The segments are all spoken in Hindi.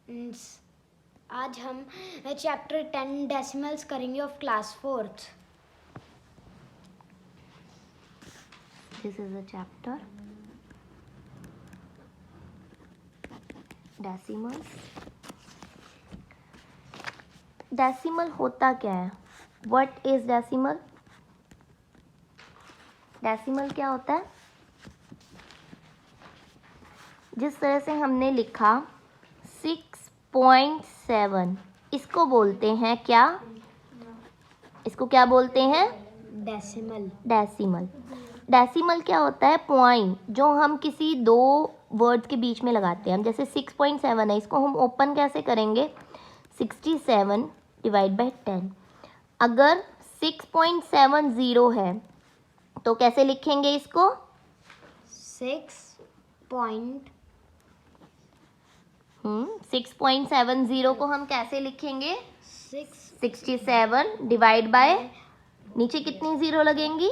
आज हम चैप्टर 10 डेसिमल्स करेंगे of class 4th। This is a chapter decimals। Decimal होता क्या है? What is decimal? डेसिमल क्या होता है? जिस तरह से हमने लिखा 6.7, इसको बोलते हैं क्या? इसको क्या बोलते हैं? डेसिमल। डेसिमल। डेसिमल क्या होता है? पॉइंट जो हम किसी दो वर्ड्स के बीच में लगाते हैं। हम जैसे 6.7 है, इसको हम ओपन कैसे करेंगे? 67 डिवाइड बाई 10। अगर 6.70 है तो कैसे लिखेंगे इसको? 6.70 को हम कैसे लिखेंगे? 67 डिवाइड बाय, नीचे कितनी जीरो लगेंगी?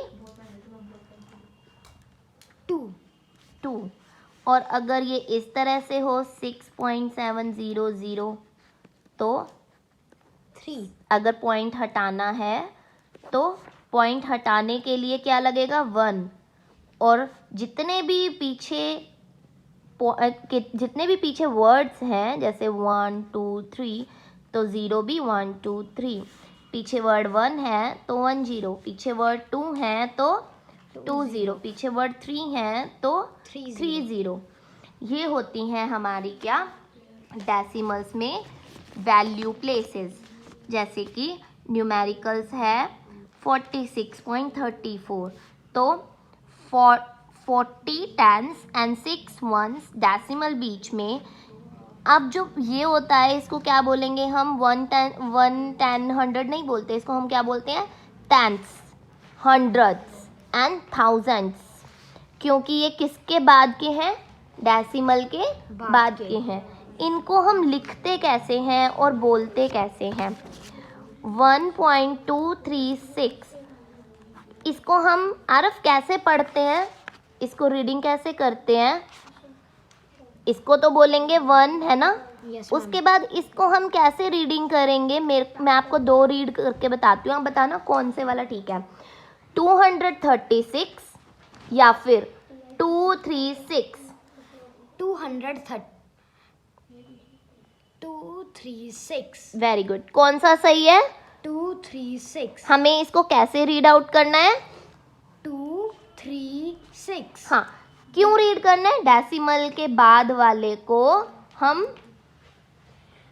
2। और अगर ये इस तरह से हो 6.700 तो 3। अगर पॉइंट हटाना है तो पॉइंट हटाने के लिए क्या लगेगा? 1। और जितने भी पीछे वर्ड्स हैं जैसे 1 2 3 तो 0 भी 1 2 3। पीछे वर्ड 1 है तो 1 0, पीछे वर्ड 2 है तो 2 0, पीछे वर्ड 3 है तो 3 0। ये होती हैं हमारी क्या? डेसिमल्स में वैल्यू प्लेसेस। जैसे कि न्यूमेरिकल्स है 46.34 तो 40 टेंस एंड 6 वंस डेसिमल बीच में। अब जो ये होता है इसको क्या बोलेंगे हम? 1 10 100 नहीं बोलते, इसको हम क्या बोलते हैं? Tens, hundreds and thousands. क्योंकि ये किसके बाद के हैं? डेसिमल के बाद के हैं। इनको हम लिखते कैसे हैं और बोलते कैसे हैं? 1.236 इसको हम आरफ कैसे पढ़ते हैं? इसको रीडिंग कैसे करते हैं? इसको तो बोलेंगे 1 है ना? Yes, उसके बाद इसको हम कैसे रीडिंग करेंगे? मैं आपको 2 रीड करके बताती हूँ, आप बताना कौन से वाला ठीक है। 236 या फिर 236? 236। Very good. कौन सा सही है? 236। हमें इसको कैसे रीड आउट करना है? 236। हाँ, क्यों रीड करना है? डेसिमल के बाद वाले को हम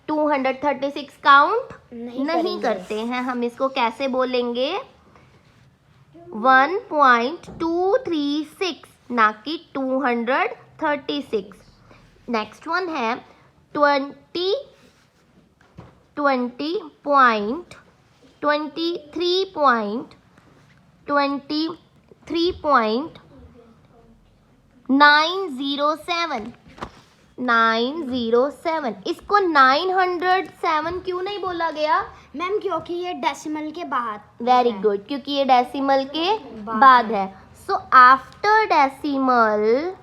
236 काउंट नहीं करते हैं। हम इसको कैसे बोलेंगे? 1.236 ना कि 236। नेक्स्ट वन है 907। इसको 907 क्यों नहीं बोला गया? मैम क्योंकि ये डेसिमल के बाद। वेरी गुड, क्योंकि ये डेसिमल के बाद है। सो आफ्टर डेसिमल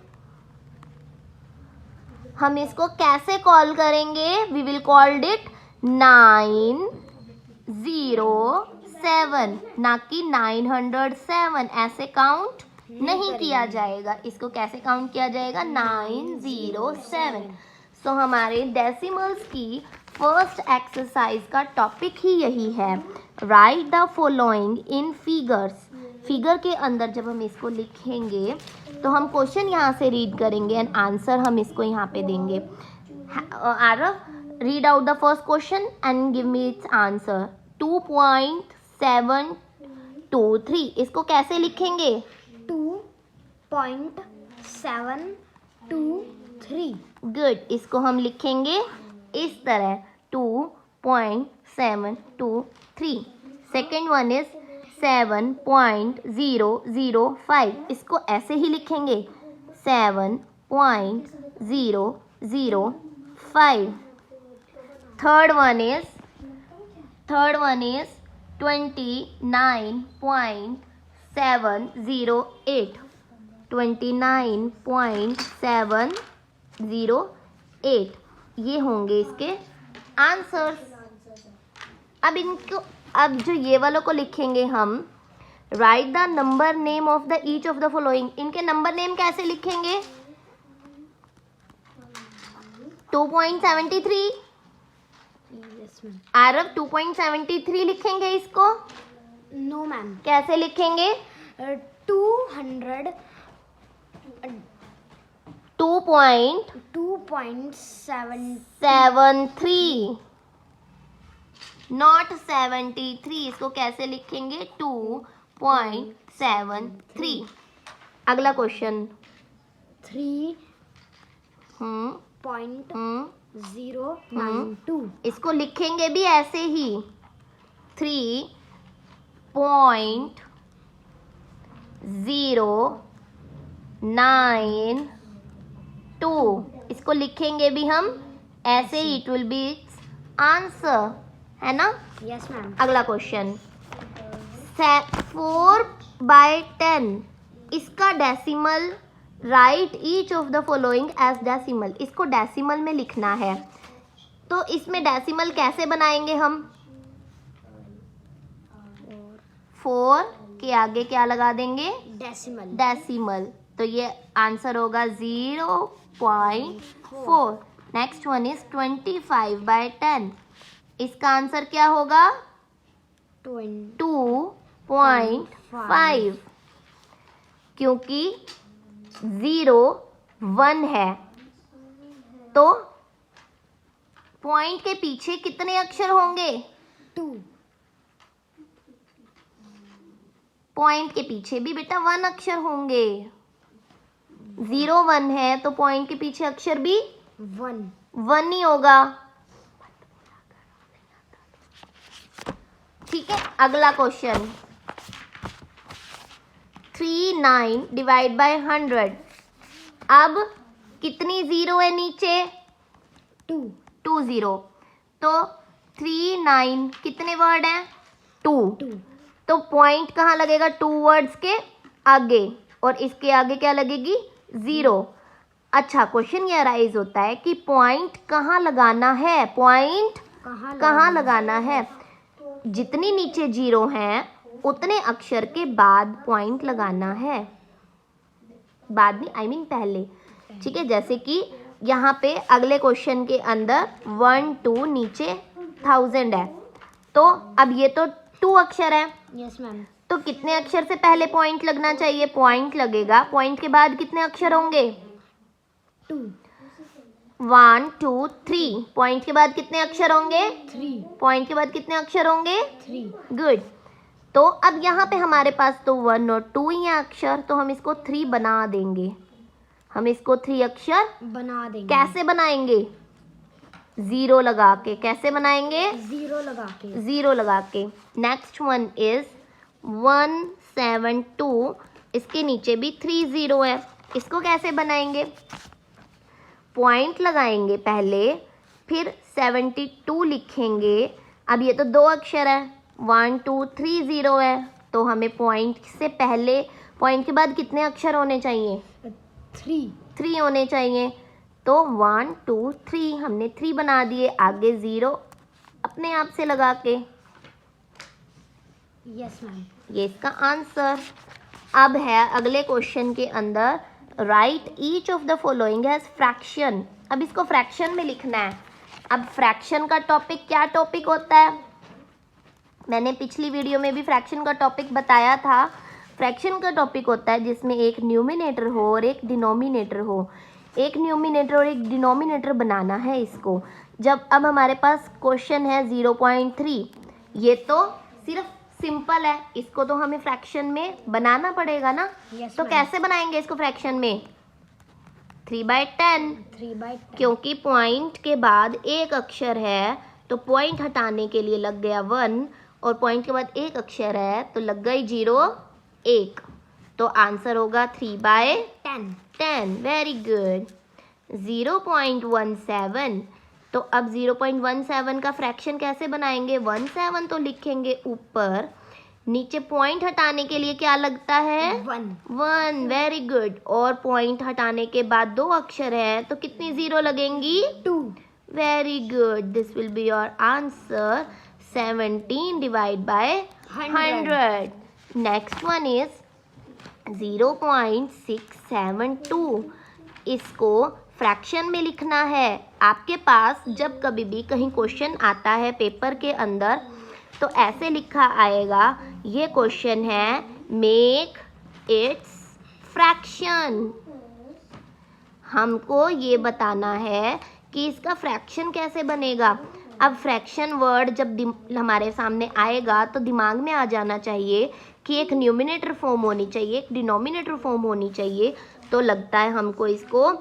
हम इसको कैसे कॉल करेंगे? वी विल कॉल्ड इट 907 ना कि 907। ऐसे काउंट नहीं किया जाएगा। इसको कैसे काउंट किया जाएगा? 907। सो हमारे डेसिमल्स की फर्स्ट एक्सरसाइज का टॉपिक ही यही है। Right the following in figures. Figure के अंदर जब हम इसको लिखेंगे तो हम क्वेश्चन यहाँ से रीड करेंगे एंड आंसर हम इसको यहाँ पे देंगे। Aarav, read out the first question and give me it's answer. 2.723 इसको कैसे लिखेंगे? 2.723। गुड, इसको हम लिखेंगे इस तरह 2.723। सेकेंड वन इज 7.005 इसको ऐसे ही लिखेंगे 7.005। Third one is 29.708 29.708। ये होंगे इसके आंसर्स। अब जो ये वालों को लिखेंगे हम, right the number name of the each of the following. इनके नंबर नेम कैसे लिखेंगे? 2.73। Yes ma'am. आरव 2.73 लिखेंगे इसको? No ma'am. कैसे लिखेंगे? 200 2.73 नॉट 73। इसको कैसे लिखेंगे? 2.73। अगला क्वेश्चन। 3.092. इसको लिखेंगे भी ऐसे ही, 3.092। इसको लिखेंगे भी हम ऐसे ही, it will be its answer, है ना? Yes ma'am. अगला क्वेश्चन। 4/10 इसका decimal, write each of the following as decimal. इसको डेसिमल में लिखना है, तो इसमें डेसिमल कैसे बनाएंगे हम? 4 के आगे क्या लगा देंगे? Decimal. डेसिमल। तो ये आंसर होगा 0.4। Next one is 25/10। इसका आंसर क्या होगा? 2.5, क्योंकि 0 1 है, तो पॉइंट के पीछे कितने अक्षर होंगे? 2. पॉइंट के पीछे भी बेटा 1 अक्षर होंगे। 0 1 है तो पॉइंट के पीछे अक्षर भी 1 ही होगा। ठीक है, अगला क्वेश्चन। 39 divide by 100। अब कितनी जीरो है नीचे? 2 0। तो 39 कितने वर्ड हैं? 2। तो पॉइंट कहाँ लगेगा? 2 वर्ड्स के आगे, और इसके आगे क्या लगेगी? 0। अच्छा, क्वेश्चन ये अराइज होता है कि पॉइंट कहाँ लगाना है? पॉइंट कहाँ लगाना है? जितनी नीचे 0 हैं उतने अक्षर के बाद पॉइंट लगाना है। बाद में, आई मीन पहले। ठीक है, जैसे कि यहाँ पे अगले क्वेश्चन के अंदर 1 2 नीचे 1000 है, तो अब ये तो 2 अक्षर है। Yes ma'am. तो कितने अक्षर से पहले पॉइंट लगना चाहिए? पॉइंट लगेगा, पॉइंट के बाद कितने अक्षर होंगे? 2. 1 2 3। पॉइंट के बाद कितने अक्षर होंगे? 3. पॉइंट के बाद कितने अक्षर होंगे? 3. गुड। तो अब यहाँ पे हमारे पास तो 1 और 2 ही है अक्षर, तो हम इसको 3 बना देंगे। हम इसको 3 अक्षर बना देंगे। कैसे बनाएंगे? 0 लगा के। कैसे बनाएंगे? 0 लगा के। 0 लगा के। Next one is 172। इसके नीचे भी 3 0 है। इसको कैसे बनाएंगे? पॉइंट लगाएंगे पहले, फिर 72 लिखेंगे। अब ये तो 2 अक्षर है, 1 2 3 0 है, तो हमें पॉइंट से पहले, पॉइंट के बाद कितने अक्षर होने चाहिए? 3 होने चाहिए। तो 1 2 3 हमने 3 बना दिए, आगे 0 अपने आप से लगा के। Yes ma'am. ये इसका आंसर। अब है अगले क्वेश्चन के अंदर, write each of the following as fraction. अब इसको फ्रैक्शन में लिखना है। अब फ्रैक्शन का टॉपिक क्या टॉपिक होता है? मैंने पिछली वीडियो में भी फ्रैक्शन का टॉपिक बताया था। फ्रैक्शन का टॉपिक होता है जिसमें एक न्यूमिनेटर हो और एक डिनोमिनेटर हो। एक न्यूमिनेटर और एक डिनोमिनेटर बनाना है इसको। जब अब हमारे पास क्वेश्चन है 0.3, ये तो सिर्फ सिंपल है, इसको तो हमें फ्रैक्शन में बनाना पड़ेगा ना। Yes, तो ma'am. कैसे बनाएंगे इसको फ्रैक्शन में? 3/10, 3/10. क्योंकि पॉइंट के बाद एक अक्षर है तो पॉइंट हटाने के लिए लग गया 1, और पॉइंट के बाद एक अक्षर है तो लग गई 0 1, तो आंसर होगा 3/10। Very good. 0.17। तो अब 0.17 का फ्रैक्शन कैसे बनाएंगे? 17 तो लिखेंगे ऊपर, नीचे पॉइंट हटाने के लिए क्या लगता है? 1। Very good. और पॉइंट हटाने के बाद 2 अक्षर है तो कितनी 0 लगेंगी? 2. Very good. This will be your answer. 17 divided by 100. Next one is 0.672. इसको फ्रैक्शन में लिखना है. आपके पास जब कभी भी कहीं क्वेश्चन आता है पेपर के अंदर तो ऐसे लिखा आएगा. ये क्वेश्चन है मेक इट्स फ्रैक्शन. हमको ये बताना है कि इसका फ्रैक्शन कैसे बनेगा. अब फ्रैक्शन वर्ड जब हमारे सामने आएगा तो दिमाग में आ जाना चाहिए कि एक न्यूमिनेटर फॉर्म होनी चाहिए, एक डिनोमिनेटर फॉर्म होनी चाहिए. तो लगता है हमको इसको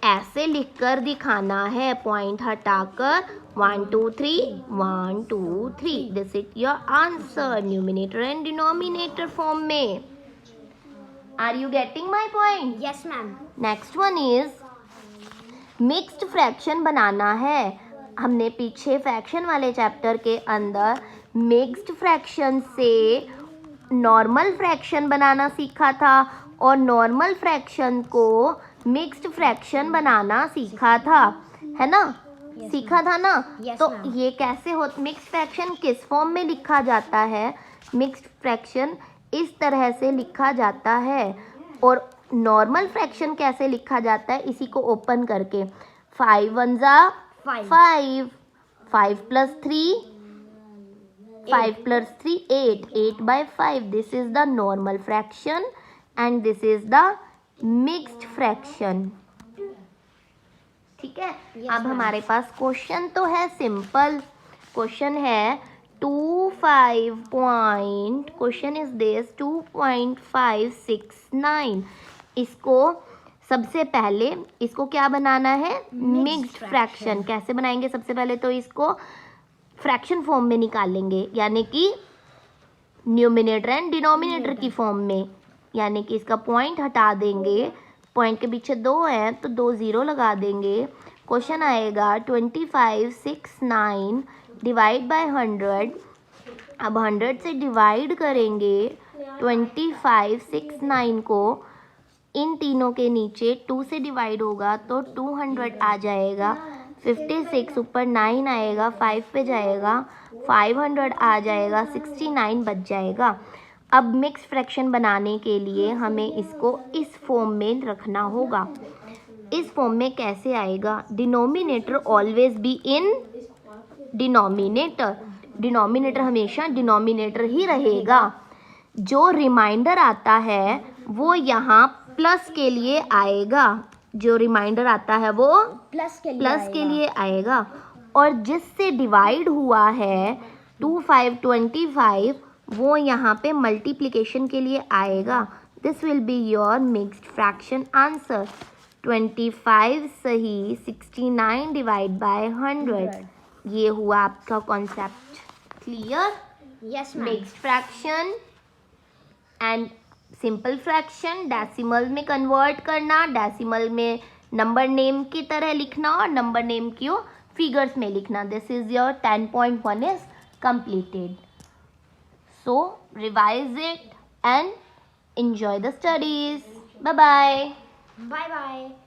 ऐसे लिखकर दिखाना है, पॉइंट हटाकर 1 2 3 1 2 3. This is your answer, numerator and denominator form में. Are you getting my point? Yes ma'am. Next one is mixed fraction बनाना है. हमने पीछे फ्रैक्शन वाले चैप्टर के अंदर मिक्स्ड फ्रैक्शन से नॉर्मल फ्रैक्शन बनाना सीखा था और नॉर्मल फ्रैक्शन को मिक्स्ड फ्रैक्शन बनाना सीखा था, है ना? सीखा था ना? तो ये कैसे हो, मिक्स्ड फ्रैक्शन किस फॉर्म में लिखा जाता है? मिक्स्ड फ्रैक्शन इस तरह से लिखा जाता है. और नॉर्मल फ्रैक्शन कैसे लिखा जाता है? इसी को ओपन करके 5 1 जा 5, 5 plus 3 5 plus 3 8, 8 by 5. This is the normal fraction and this is the mixed fraction. ठीक है. अब हमारे पास क्वेश्चन तो है सिंपल. क्वेश्चन है 2.569. इसको सबसे पहले इसको क्या बनाना है? Mixed fraction. कैसे बनाएंगे? सबसे पहले तो इसको फ्रैक्शन फॉर्म में निकालेंगे, यानी कि न्यूमिनेटर एंड डिनोमिनेटर की फॉर्म में. यानी कि इसका पॉइंट हटा देंगे, पॉइंट के पीछे 2 है तो 2 0 लगा देंगे. क्वेश्चन आएगा 2569 डिवाइड बाय 100. अब 100 से डिवाइड करेंगे 2569 को. इन तीनों के नीचे 2 से डिवाइड होगा तो 200 आ जाएगा. 56 ऊपर 9 आएगा, 5 पे जाएगा, 500 आ जाएगा, 69 बच जाएगा. अब मिक्स फ्रैक्शन बनाने के लिए हमें इसको इस फॉर्म में रखना होगा. इस फॉर्म में कैसे आएगा? Denominator always be in denominator. Denominator हमेशा डिनोमिनेटर ही रहेगा. जो रिमाइंडर आता है वो यहाँ प्लस के लिए आएगा. जो रिमाइंडर आता है वो प्लस के लिए आएगा. और जिससे डिवाइड हुआ है 2525 वो यहाँ पे मल्टीप्लिकेशन के लिए आएगा. This will be your mixed fraction answer. 25 सही, 69 डिवाइड बाय 100. ये हुआ आपका concept clear. Yes ma'am. Mixed fraction and simple fraction decimal में कन्वर्ट करना, डेसिमल में नंबर नेम की तरह लिखना और नंबर नेम को फिगर्स में लिखना. This is your 10.1 is completed. So revise it and enjoy the studies. Bye bye. Bye bye.